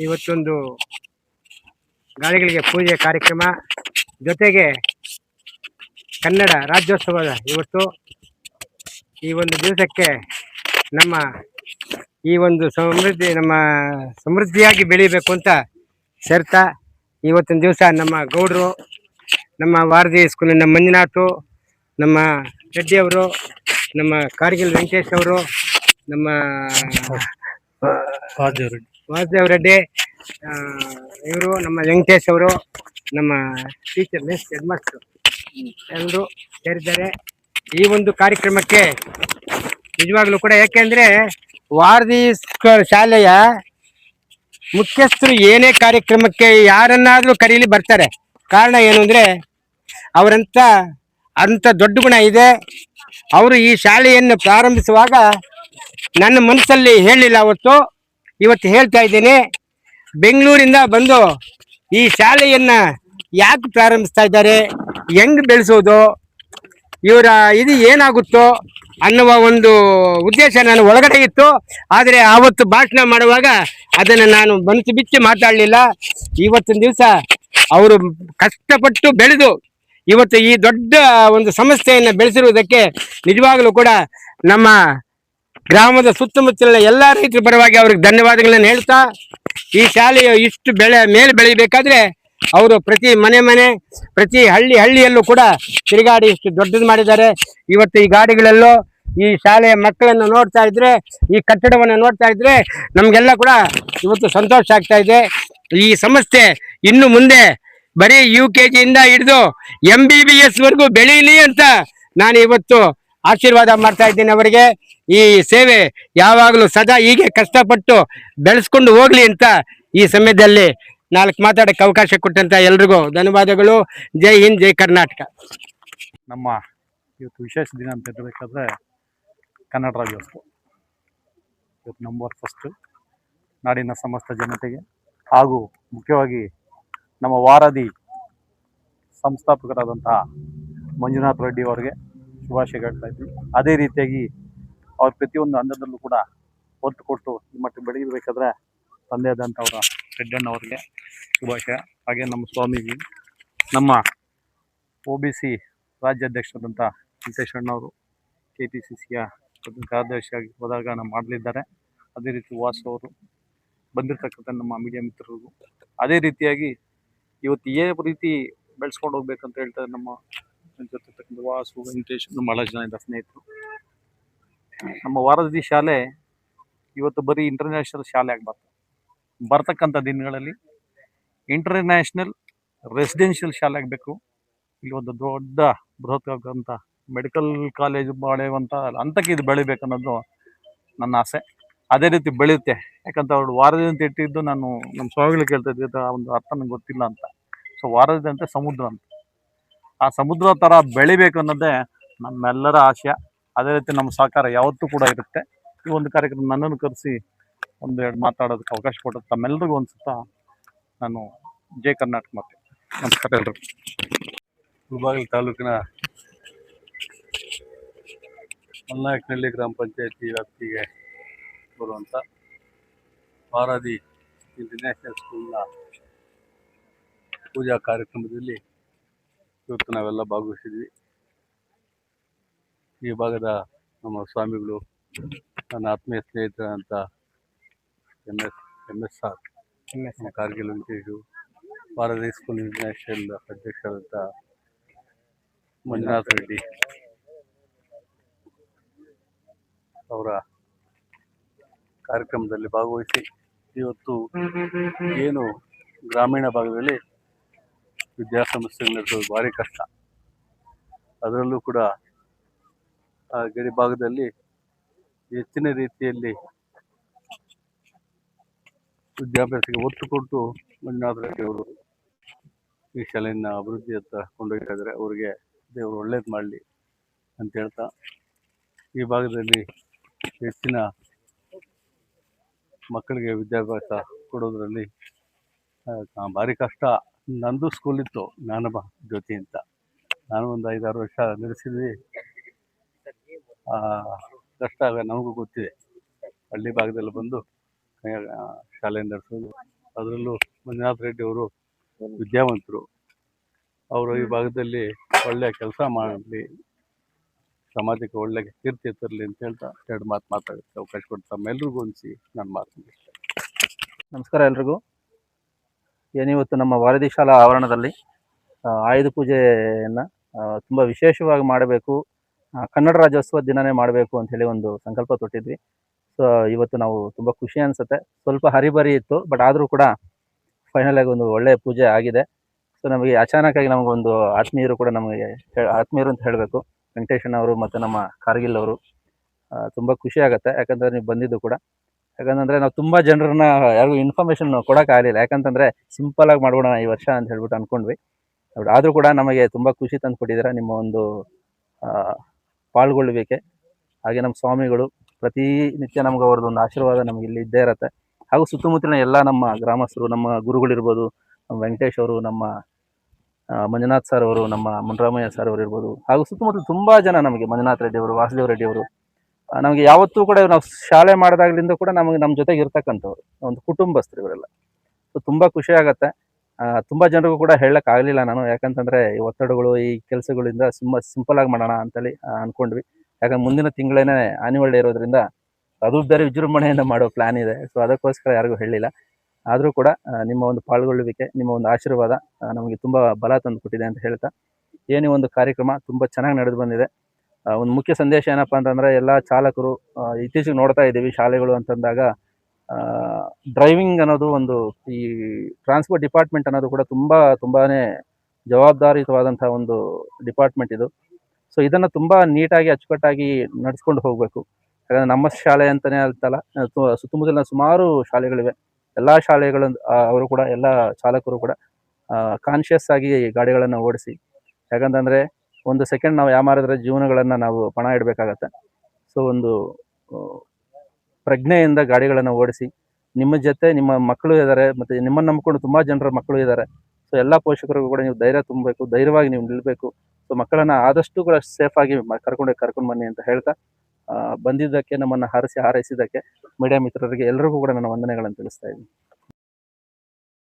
ಇವತ್ತೊಂದು ಗಾಳಿಗಳಿಗೆ ಪೂಜೆ ಕಾರ್ಯಕ್ರಮ, ಜೊತೆಗೆ ಕನ್ನಡ ರಾಜ್ಯೋತ್ಸವದ ಇವತ್ತು. ಈ ಒಂದು ದಿವಸಕ್ಕೆ ನಮ್ಮ ಈ ಒಂದು ಸಮೃದ್ಧಿಯಾಗಿ ಬೆಳಿಬೇಕು ಅಂತ ಸೇರ್ತಾ, ಇವತ್ತಿನ ದಿವಸ ನಮ್ಮ ಗೌಡರು, ನಮ್ಮ ವಾರದಿ ಸ್ಕೂಲಿನ ಮಂಜುನಾಥು, ನಮ್ಮ ರೆಡ್ಡಿಯವರು, ನಮ್ಮ ಕಾರ್ಗಿಲ್ ವೆಂಕಟೇಶ್ ಅವರು, ನಮ್ಮ ವಾಸುದೇವ್ ರೆಡ್ಡಿ ಇವರು, ನಮ್ಮ ವೆಂಕಟೇಶ್ ಅವರು, ನಮ್ಮ ಟೀಚರ್ ಹೆಡ್ ಮಾಸ್ಟರ್ ಎಲ್ಲರೂ ಸೇರಿದ್ದಾರೆ ಈ ಒಂದು ಕಾರ್ಯಕ್ರಮಕ್ಕೆ. ನಿಜವಾಗ್ಲೂ ಕೂಡ ಯಾಕೆಂದ್ರೆ ವಾರದಿ ಶಾಲೆಯ ಮುಖ್ಯಸ್ಥರು ಏನೇ ಕಾರ್ಯಕ್ರಮಕ್ಕೆ ಯಾರನ್ನಾದ್ರೂ ಕರೀಲಿ ಬರ್ತಾರೆ. ಕಾರಣ ಏನು ಅಂದ್ರೆ ಅಂಥ ದೊಡ್ಡ ಗುಣ ಇದೆ. ಅವರು ಈ ಶಾಲೆಯನ್ನು ಪ್ರಾರಂಭಿಸುವಾಗ ನನ್ನ ಮನಸ್ಸಲ್ಲಿ ಹೇಳಲಿಲ್ಲ, ಇವತ್ತು ಹೇಳ್ತಾ ಇದ್ದೇನೆ. ಬೆಂಗಳೂರಿಂದ ಬಂದು ಈ ಶಾಲೆಯನ್ನ ಯಾಕೆ ಪ್ರಾರಂಭಿಸ್ತಾ ಇದ್ದಾರೆ, ಹೆಂಗ್ ಬೆಳೆಸೋದು, ಇದು ಏನಾಗುತ್ತೋ ಅನ್ನುವ ಒಂದು ಉದ್ದೇಶ ನಾನು ಒಳಗಡೆ ಇತ್ತು. ಆದರೆ ಆವತ್ತು ಭಾಷಣ ಮಾಡುವಾಗ ಅದನ್ನು ನಾನು ಮನಸ್ಸು ಬಿಚ್ಚಿ ಮಾತಾಡಲಿಲ್ಲ. ಇವತ್ತಿನ ದಿವಸ ಅವರು ಕಷ್ಟಪಟ್ಟು ಬೆಳೆದು ಇವತ್ತು ಈ ದೊಡ್ಡ ಒಂದು ಸಂಸ್ಥೆಯನ್ನು ಬೆಳೆಸಿರುವುದಕ್ಕೆ ನಿಜವಾಗಲೂ ಕೂಡ ನಮ್ಮ ಗ್ರಾಮದ ಸುತ್ತಮುತ್ತಲಿನ ಎಲ್ಲ ರೈತರ ಪರವಾಗಿ ಅವ್ರಿಗೆ ಧನ್ಯವಾದಗಳನ್ನು ಹೇಳ್ತಾ, ಈ ಶಾಲೆಯು ಇಷ್ಟು ಮೇಲೆ ಬೆಳಿಬೇಕಾದ್ರೆ ಅವರು ಪ್ರತಿ ಮನೆ ಪ್ರತಿ ಹಳ್ಳಿಯಲ್ಲೂ ಕೂಡ ತಿರುಗಾಡಿ ಇಷ್ಟು ದೊಡ್ಡದು ಮಾಡಿದ್ದಾರೆ. ಇವತ್ತು ಈ ಗಾಡಿಗಳಲ್ಲೂ ಈ ಶಾಲೆಯ ಮಕ್ಕಳನ್ನು ನೋಡ್ತಾ ಇದ್ರೆ, ಈ ಕಟ್ಟಡವನ್ನು ನೋಡ್ತಾ ಇದ್ರೆ ನಮಗೆಲ್ಲ ಕೂಡ ಇವತ್ತು ಸಂತೋಷ ಆಗ್ತಾ ಇದೆ. ಈ ಸಂಸ್ಥೆ ಇನ್ನು ಮುಂದೆ ಬರೀ UKGಯಿಂದ ಹಿಡಿದು MBBS ವರೆಗೂ ಬೆಳೀಲಿ ಅಂತ ನಾನು ಇವತ್ತು ಆಶೀರ್ವಾದ ಮಾಡ್ತಾ ಇದ್ದೀನಿ ಅವರಿಗೆ. ಈ ಸೇವೆ ಯಾವಾಗಲೂ ಸದಾ ಹೀಗೆ ಕಷ್ಟಪಟ್ಟು ಬೆಳೆಸ್ಕೊಂಡು ಹೋಗ್ಲಿ ಅಂತ ಈ ಸಮಯದಲ್ಲಿ ನಾಲ್ಕು ಮಾತಾಡಕ್ಕೆ ಅವಕಾಶ ಕೊಟ್ಟಂತ ಎಲ್ರಿಗೂ ಧನ್ಯವಾದಗಳು. ಜೈ ಹಿಂದ್, ಜೈ ಕರ್ನಾಟಕ. ನಮ್ಮ ಇವತ್ತು ವಿಶೇಷ ದಿನ ಅಂತ ಹೇಳಬೇಕಾದ್ರೆ ಕನ್ನಡ ರಾಜ್ಯೋತ್ಸವ. ಇವತ್ತು ನಂಬರ್ ಫಸ್ಟ್ ನಾಡಿನ ಸಮಸ್ತ ಜನತೆಗೆ ಹಾಗೂ ಮುಖ್ಯವಾಗಿ ನಮ್ಮ ವಾರದಿ ಸಂಸ್ಥಾಪಕರಾದಂತಹ ಮಂಜುನಾಥ್ ರೆಡ್ಡಿ ಅವರಿಗೆ ಶುಭಾಶಯ ಹೇಳ್ತಾ ಇದ್ವಿ. ಅದೇ ರೀತಿಯಾಗಿ ಅವ್ರ ಪ್ರತಿಯೊಂದು ಹಂತದಲ್ಲೂ ಕೂಡ ಒತ್ತು ಕೊಟ್ಟು ಈ ಮಟ್ಟಿಗೆ ಬೆಳೀಬೇಕಾದ್ರೆ ತಂದೆ ಆದಂಥವರ ರೆಡ್ಡಣ್ಣವರಿಗೆ ಶುಭಾಶಯ. ಹಾಗೆ ನಮ್ಮ ಸ್ವಾಮೀಜಿ, ನಮ್ಮ OBC ರಾಜ್ಯಾಧ್ಯಕ್ಷರಾದಂಥ ವೆಂಕಟೇಶಣ್ಣವರು KPCCಯ ಕಾರ್ಯದರ್ಶಿಯಾಗಿ ಹೋದಾಗ ಮಾಡಲಿದ್ದಾರೆ. ಅದೇ ರೀತಿ ವಾಸು ಅವರು, ಬಂದಿರತಕ್ಕಂಥ ನಮ್ಮ ಮೀಡಿಯಾ ಮಿತ್ರರಿಗೂ ಅದೇ ರೀತಿಯಾಗಿ ಇವತ್ತು ರೀತಿ ಬೆಳೆಸ್ಕೊಂಡು ಹೋಗ್ಬೇಕಂತ ಹೇಳ್ತಾರೆ. ನಮ್ಮ ಜೊತೆ ವಾಸು, ವೆಂಕಟೇಶ್, ಬಹಳ ಜನ ಇದ್ದಾರೆ ಸ್ನೇಹಿತರು. ನಮ್ಮ ವಾರದಿ ಶಾಲೆ ಇವತ್ತು ಬರೀ ಇಂಟರ್ನ್ಯಾಷನಲ್ ಶಾಲೆ ಆಗಬಾರ್ದು. ಬರ್ತಕ್ಕಂಥ ದಿನಗಳಲ್ಲಿ ಇಂಟರ್ನ್ಯಾಷನಲ್ ರೆಸಿಡೆನ್ಷಿಯಲ್ ಶಾಲೆ ಆಗಬೇಕು. ಇಲ್ಲಿ ಒಂದು ದೊಡ್ಡ ಬೃಹತ್ ಮೆಡಿಕಲ್ ಕಾಲೇಜ್ ಬೆಳೆಯುವಂಥ ಹಂತಕ್ಕೆ ಇದು ಬೆಳಿಬೇಕನ್ನೋದು ನನ್ನ ಆಸೆ. ಅದೇ ರೀತಿ ಬೆಳೆಯುತ್ತೆ. ಯಾಕಂತ ಅವ್ರು ವಾರದಿ ಅಂತ ಇಟ್ಟಿದ್ದು ನಾನು ನಮ್ಮ ಸ್ವಾಮಿಗಳು ಕೇಳ್ತಾ ಇದ್ದ ಒಂದು ಅರ್ಥ ನಂಗೆ ಗೊತ್ತಿಲ್ಲ ಅಂತ. ಸೊ ವಾರದಿ ಅಂತ ಸಮುದ್ರ ಅಂತ, ಆ ಸಮುದ್ರ ಥರ ಬೆಳಿಬೇಕು ಅನ್ನೋದೇ ನಮ್ಮೆಲ್ಲರ ಆಶಯ. ಅದೇ ರೀತಿ ನಮ್ಮ ಸಹಕಾರ ಯಾವತ್ತೂ ಕೂಡ ಇರುತ್ತೆ. ಈ ಒಂದು ಕಾರ್ಯಕ್ರಮ ನನ್ನನ್ನು ಕರೆಸಿ ಒಂದೆರಡು ಮಾತಾಡೋದಕ್ಕೆ ಅವಕಾಶ ಕೊಟ್ಟದ್ದು ತಮ್ಮೆಲ್ಲರಿಗೂ ಅನ್ಸುತ್ತಾ ನಾನು ಜೈ ಕರ್ನಾಟಕ ಮತ್ತೆ ನಮಸ್ಕಾರ ಎಲ್ರಿಗೂ. ಮುಳಬಾಗಿಲು ತಾಲೂಕಿನ ಮಲ್ನಾಯಕನಹಳ್ಳಿ ಗ್ರಾಮ ಪಂಚಾಯತಿ ವ್ಯಾಪ್ತಿಗೆ ಬರುವಂಥ ವಾರದಿ ಇಂಟರ್ನ್ಯಾಷನಲ್ ಸ್ಕೂಲ್ನ ಪೂಜಾ ಕಾರ್ಯಕ್ರಮದಲ್ಲಿ ಇವತ್ತು ನಾವೆಲ್ಲ ಭಾಗವಹಿಸಿದ್ವಿ. ಈ ಭಾಗದ ನಮ್ಮ ಸ್ವಾಮಿಗಳು, ನನ್ನ ಆತ್ಮೀಯ ಸ್ನೇಹಿತರಂಥ MSR ಕಾರ್ಗಿಲ್ ವೆಂಕಟೇಶು, ವಾರದಿ ಸ್ಕೂಲ್ ಇಂಟರ್ನ್ಯಾಷನಲ್ ಅಧ್ಯಕ್ಷರಾದಂಥ ಮಂಜುನಾಥ್ ರೆಡ್ಡಿ ಅವರ ಕಾರ್ಯಕ್ರಮದಲ್ಲಿ ಭಾಗವಹಿಸಿ ಇವತ್ತು ಏನು ಗ್ರಾಮೀಣ ಭಾಗದಲ್ಲಿ ವಿದ್ಯಾಸಂಸ್ಥೆಗಳು ನಡೆಸೋದು ಭಾರಿ ಕಷ್ಟ. ಅದರಲ್ಲೂ ಕೂಡ ಆ ಗಡಿ ಭಾಗದಲ್ಲಿ ಹೆಚ್ಚಿನ ರೀತಿಯಲ್ಲಿ ವಿದ್ಯಾಭ್ಯಾಸಕ್ಕೆ ಒತ್ತು ಕೊಟ್ಟು ಮಂಜುನಾಥ್ ರೆಡ್ಡಿ ಅವರು ಈ ಶಾಲೆಯನ್ನು ಅಭಿವೃದ್ಧಿಯತ್ತ ಕೊಂಡೊಯ್ತಾ ಇದ್ದಾರೆ. ಅವರಿಗೆ ದೇವರು ಒಳ್ಳೇದು ಮಾಡಲಿ ಅಂತ ಹೇಳ್ತಾ, ಈ ಭಾಗದಲ್ಲಿ ಹೆಚ್ಚಿನ ಮಕ್ಕಳಿಗೆ ವಿದ್ಯಾಭ್ಯಾಸ ಕೊಡೋದ್ರಲ್ಲಿ ಭಾರಿ ಕಷ್ಟ. ನಂದು ಸ್ಕೂಲ್ ಇತ್ತು, ಜ್ಞಾನಬ ಜ್ಯೋತಿ ಅಂತ. ನಾನು ಒಂದು 5-6 ವರ್ಷ ನಡೆಸಿದ್ವಿ. ಕಷ್ಟ ನಮಗೂ ಗೊತ್ತಿದೆ. ಹಳ್ಳಿ ಭಾಗದಲ್ಲಿ ಬಂದು ಶಾಲೆ ನಡೆಸೋದು ಅದರಲ್ಲೂ ಮಂಜುನಾಥ್ ರೆಡ್ಡಿ ಅವರು ವಿದ್ಯಾವಂತರು. ಅವರು ಈ ಭಾಗದಲ್ಲಿ ಒಳ್ಳೆಯ ಕೆಲಸ ಮಾಡಲಿ, ಸಮಾಜಕ್ಕೆ ಒಳ್ಳೆ ಕೀರ್ತಿ ತರಲಿ ಅಂತ ಹೇಳ್ತಾ 2 ಮಾತು ಮಾತಾಡೋಕ್ಕೆ ಅವಕಾಶ ಕೊಟ್ಟು ತಮ್ಮೆಲ್ಲರಿಗೂ ಹೊಂದಿಸಿ ನಾನು ಮಾತು ಮುಗಿಸ್ತೇನೆ. ನಮಸ್ಕಾರ ಎಲ್ರಿಗೂ. ಏನಿವತ್ತು ನಮ್ಮ ವಾರದಿ ಶಾಲಾ ಆವರಣದಲ್ಲಿ ಆಯುಧ ಪೂಜೆಯನ್ನು ತುಂಬ ವಿಶೇಷವಾಗಿ ಮಾಡಬೇಕು, ಕನ್ನಡ ರಾಜ್ಯೋತ್ಸವ ದಿನವೇ ಮಾಡಬೇಕು ಅಂಥೇಳಿ ಒಂದು ಸಂಕಲ್ಪ ತೊಟ್ಟಿದ್ವಿ. ಸೊ ಇವತ್ತು ನಾವು ತುಂಬ ಖುಷಿ ಅನಿಸುತ್ತೆ. ಸ್ವಲ್ಪ ಹರಿಬರಿ ಇತ್ತು, ಬಟ್ ಆದರೂ ಕೂಡ ಫೈನಲ್ ಆಗಿ ಒಂದು ಒಳ್ಳೆಯ ಪೂಜೆ ಆಗಿದೆ. ಸೊ ನಮಗೆ ಅಚಾನಕ್ಕಾಗಿ ನಮಗೊಂದು ಆತ್ಮೀಯರು ಕೂಡ ನಮಗೆ ಆತ್ಮೀಯರು ಅಂತ ಹೇಳಬೇಕು, ವೆಂಕಟೇಶನ್ ಅವರು ಮತ್ತು ನಮ್ಮ ಕಾರ್ಗಿಲ್ ಅವರು. ತುಂಬ ಖುಷಿ ಆಗುತ್ತೆ ಯಾಕಂದರೆ ನೀವು ಬಂದಿದ್ದು ಕೂಡ. ಯಾಕಂತಂದರೆ ನಾವು ತುಂಬ ಜನರನ್ನ ಯಾರಿಗೂ ಇನ್ಫಾರ್ಮೇಷನ್ ಕೊಡೋಕ್ಕಾಗಲಿಲ್ಲ, ಯಾಕಂತಂದರೆ ಸಿಂಪಲಾಗಿ ಮಾಡೋಣ ಈ ವರ್ಷ ಅಂತ ಹೇಳ್ಬಿಟ್ಟು ಅಂದ್ಕೊಂಡ್ವಿ. ಆದರೂ ಕೂಡ ನಮಗೆ ತುಂಬ ಖುಷಿ ತಂದು ಕೊಟ್ಟಿದ್ದೀರಾ ನಿಮ್ಮ ಒಂದು ಪಾಲ್ಗೊಳ್ಳುವಿಕೆ. ಹಾಗೆ ನಮ್ಮ ಸ್ವಾಮಿಗಳು ಪ್ರತಿನಿತ್ಯ ನಮ್ಗೆ ಅವ್ರದ್ದೊಂದು ಆಶೀರ್ವಾದ ನಮ್ಗೆ ಇಲ್ಲಿ ಇದ್ದೇ ಇರುತ್ತೆ. ಹಾಗೂ ಸುತ್ತಮುತ್ತಲಿನ ಎಲ್ಲ ನಮ್ಮ ಗ್ರಾಮಸ್ಥರು, ನಮ್ಮ ಗುರುಗಳಿರ್ಬೋದು, ನಮ್ಮ ವೆಂಕಟೇಶ್ ಅವರು, ನಮ್ಮ ಮಂಜುನಾಥ್ ಸರ್ ಅವರು, ನಮ್ಮ ಮುನ್ರಾಮಯ್ಯ ಸರ್ ಅವರು ಇರ್ಬೋದು, ಹಾಗೂ ಸುತ್ತಮುತ್ತಲು ತುಂಬ ಜನ ನಮಗೆ ಮಂಜುನಾಥ್ ರೆಡ್ಡಿ ಅವರು, ವಾಸುದೇವ್ ರೆಡ್ಡಿ ಅವರು, ನಮಗೆ ಯಾವತ್ತೂ ಕೂಡ ನಾವು ಶಾಲೆ ಮಾಡಿದಾಗಲಿಂದ ಕೂಡ ನಮ್ಮ ಜೊತೆಗೆ ಇರ್ತಕ್ಕಂಥವ್ರು, ಒಂದು ಕುಟುಂಬಸ್ಥರು ಇವರೆಲ್ಲ. ಸೊ ತುಂಬ ಖುಷಿ ಆಗುತ್ತೆ. ತುಂಬ ಜನರಿಗೂ ಕೂಡ ಹೇಳೋಕ್ಕಾಗಲಿಲ್ಲ ನಾನು, ಯಾಕಂತಂದರೆ ಈ ಒತ್ತಡಗಳು, ಈ ಕೆಲಸಗಳಿಂದ ಸಿಂಪಲಾಗಿ ಮಾಡೋಣ ಅಂತೇಳಿ ಅಂದ್ಕೊಂಡ್ವಿ. ಯಾಕಂದ್ರೆ ಮುಂದಿನ ತಿಂಗಳೇನೆ ಆನ್ಯುವಲ್ ಡೇ ಇರೋದ್ರಿಂದ ಅದು ಬೇರೆ ವಿಜೃಂಭಣೆಯಿಂದ ಮಾಡೋ ಪ್ಲ್ಯಾನ್ ಇದೆ. ಸೊ ಅದಕ್ಕೋಸ್ಕರ ಯಾರಿಗೂ ಹೇಳಿಲ್ಲ. ಆದರೂ ಕೂಡ ನಿಮ್ಮ ಒಂದು ಪಾಲ್ಗೊಳ್ಳುವಿಕೆ, ನಿಮ್ಮ ಒಂದು ಆಶೀರ್ವಾದ ನಮಗೆ ತುಂಬ ಬಲ ತಂದು ಕೊಟ್ಟಿದೆ ಅಂತ ಹೇಳ್ತಾ, ಏನೇ ಒಂದು ಕಾರ್ಯಕ್ರಮ ತುಂಬ ಚೆನ್ನಾಗಿ ನಡೆದು ಬಂದಿದೆ. ಒಂದು ಮುಖ್ಯ ಸಂದೇಶ ಏನಪ್ಪ ಅಂತಂದರೆ, ಎಲ್ಲ ಚಾಲಕರು ಇತ್ತೀಚೆಗೆ ನೋಡ್ತಾ ಇದ್ದೀವಿ ಶಾಲೆಗಳು ಅಂತಂದಾಗ ಡ್ರೈವಿಂಗ್ ಅನ್ನೋದು ಒಂದು, ಈ ಟ್ರಾನ್ಸ್ಪೋರ್ಟ್ ಡಿಪಾರ್ಟ್ಮೆಂಟ್ ಅನ್ನೋದು ಕೂಡ ತುಂಬಾ ಜವಾಬ್ದಾರಿಯುತವಾದಂಥ ಒಂದು ಡಿಪಾರ್ಟ್ಮೆಂಟ್ ಇದು. ಸೊ ಇದನ್ನು ತುಂಬ ನೀಟಾಗಿ ಅಚ್ಚುಕಟ್ಟಾಗಿ ನಡೆಸ್ಕೊಂಡು ಹೋಗಬೇಕು. ಯಾಕಂದರೆ ನಮ್ಮ ಶಾಲೆ ಅಂತಲೇ ಅಲ್ತಲ್ಲ, ಸುತ್ತಮುತ್ತಲಿನ ಸುಮಾರು ಶಾಲೆಗಳಿವೆ. ಎಲ್ಲ ಶಾಲೆಗಳ ಅವರು ಕೂಡ, ಎಲ್ಲ ಚಾಲಕರು ಕೂಡ ಕಾನ್ಷಿಯಸ್ ಆಗಿ ಗಾಡಿಗಳನ್ನು ಓಡಿಸಿ. ಯಾಕಂತಂದರೆ ಒಂದು ಸೆಕೆಂಡ್ ನಾವು ಯಾಮಾರಿದ್ರೆ ಜೀವನಗಳನ್ನು ನಾವು ಪಣ ಇಡಬೇಕಾಗತ್ತೆ. ಸೊ ಒಂದು ಪ್ರಜ್ಞೆಯಿಂದ ಗಾಡಿಗಳನ್ನು ಓಡಿಸಿ. ನಿಮ್ಮ ಜೊತೆ ನಿಮ್ಮ ಮಕ್ಕಳು ಇದ್ದಾರೆ, ಮತ್ತು ನಿಮ್ಮನ್ನು ನಂಬಿಕೊಂಡು ತುಂಬ ಜನರ ಮಕ್ಕಳು ಇದ್ದಾರೆ. ಸೊ ಎಲ್ಲ ಪೋಷಕರಿಗೂ ಕೂಡ ನೀವು ಧೈರ್ಯ ತುಂಬಬೇಕು, ಧೈರ್ಯವಾಗಿ ನೀವು ನಿಲ್ಲಬೇಕು. ಸೊ ಮಕ್ಕಳನ್ನು ಆದಷ್ಟು ಕೂಡ ಸೇಫಾಗಿ ಕರ್ಕೊಂಡು ಬನ್ನಿ ಅಂತ ಹೇಳ್ತಾ, ಬಂದಿದ್ದಕ್ಕೆ, ನಮ್ಮನ್ನು ಹಾರೈಸಿದ್ದಕ್ಕೆ ಮೀಡಿಯಾ ಮಿತ್ರರಿಗೆ ಎಲ್ಲರಿಗೂ ಕೂಡ ನನ್ನ ವಂದನೆಗಳನ್ನು ತಿಳಿಸ್ತಾ ಇದ್ದೀನಿ.